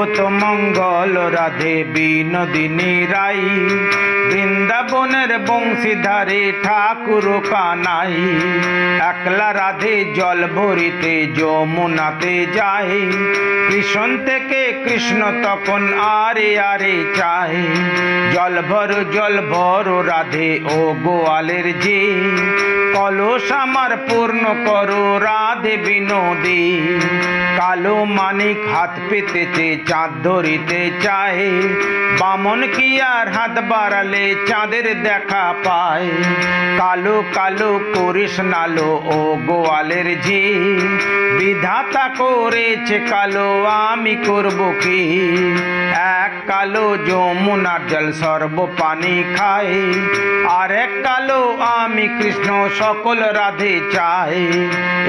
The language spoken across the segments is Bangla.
সর্বতমঙ্গল রাধে বিনোদিনী রাই, বৃন্দাবনের বংশীধারে ঠাকুর কানাই। একলা রাধে জল ভরিতে যমুনাতে যায়, কৃষ্ণ থেকে কৃষ্ণ তখন আরে আরে চায়। জল ভর রাধে ও গোয়ালের যে, কলস আমার পূর্ণ করো রাধে বিনোদী। কালো মানিক হাত পেতেছে চাঁদ ধরিতে চায়, বামন কি আর হাত বাড়ালে চাঁদের দেখা পায়। কালো কালো করিস নালো ও গোয়ালের ঝি, বিধাতা করেছে কালো আমি করব কি। এক কালো যমুনার জল সর্ব পানি খায়, আর এক কালো আমি কৃষ্ণ সকল রাধে চাই।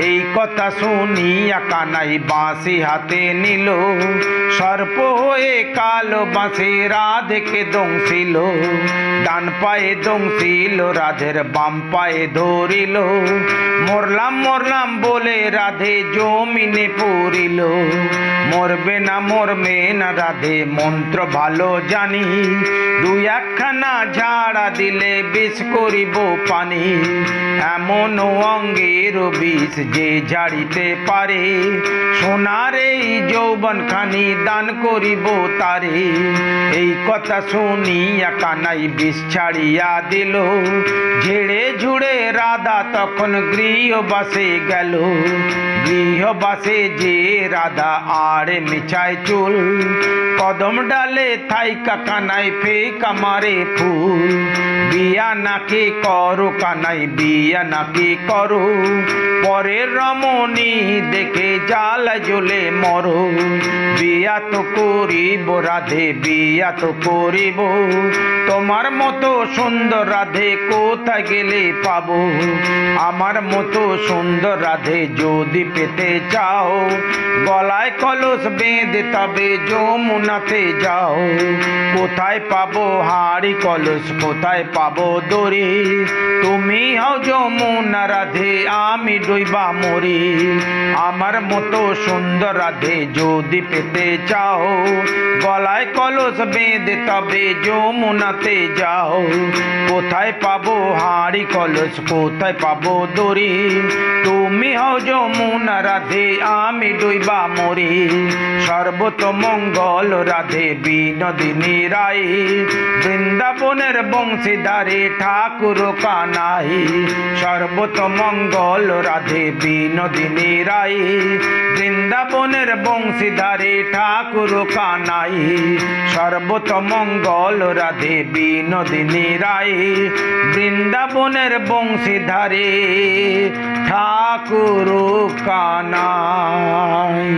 এই কথা শুনিয়া কানাই বাঁশি হাতে নিল, সর্প হয়ে কালো বাঁশি রাধেকে দংশিল। ডান পায়ে দংশিল রাধের বাম পায়ে ধরিল, মরলাম মরলাম বলে রাধে জমিনে পড়িল। মরবে না রাধে মন্ত্র ভালো জানি, দুই একখানা ঝাড়া দিলে বিষ করিব পানি। এমন অঙ্গের বিষ যে ঝাড়িতে পারে, সোনার এই যৌবন খানি দান করিব তারে। এই কথা শুনিয়া কানাই বিষ ছাড়িয়া দিল, ঝেড়ে ঝুড়ে রাধা তখন গৃহবাসে গেল। গৃহবাসে যে রাধা আড়ে মিছায় চুল, কদম ডালে থাইকা কানাই ফেকা মারে ফুল। বিয়া নাকি করো কানাই বিয়া নাকি করো, পরের রমণী দেখে জ্বালা জ্বলে মরো। বিয়া তো করিব রাধে বিয়া তো করিব, তোমার মতো সুন্দর রাধে কোথায় গেলে পাবো। আমার মতো সুন্দর রাধে যদি পেতে চাও, গলায় কলস বেঁধে তবে যমুনাতে যাও। কোথায় পাবো হাড়ি কলস কোথায় পাবো দড়ি, তুমি হও যমুনা রাধে আমি ডুইবা মরি। আমার মতো সুন্দর রাধে যদি পেতে চাও, গলায় কলস বেঁধে তবে যমুনাতে যাও। কোথায় পাবো হাড়ি কলস কোথায় পাবো দড়ি, তুমি হও যমুনা রাধে আমি ডুইবা মরি। সর্বতমঙ্গল রাধে বিনোদিনী রাই, বৃন্দাবনের বংশীধারে ঠাকুর কানাই। সর্বতমঙ্গল রাধে বিনোদিনী রাই, বৃন্দাবনের বংশীধারে ঠাকুর কানাই। সর্বতমঙ্গল রাধে বিনোদিনী রাই, বৃন্দাবনের বংশীধারে ঠাকুর কানাই।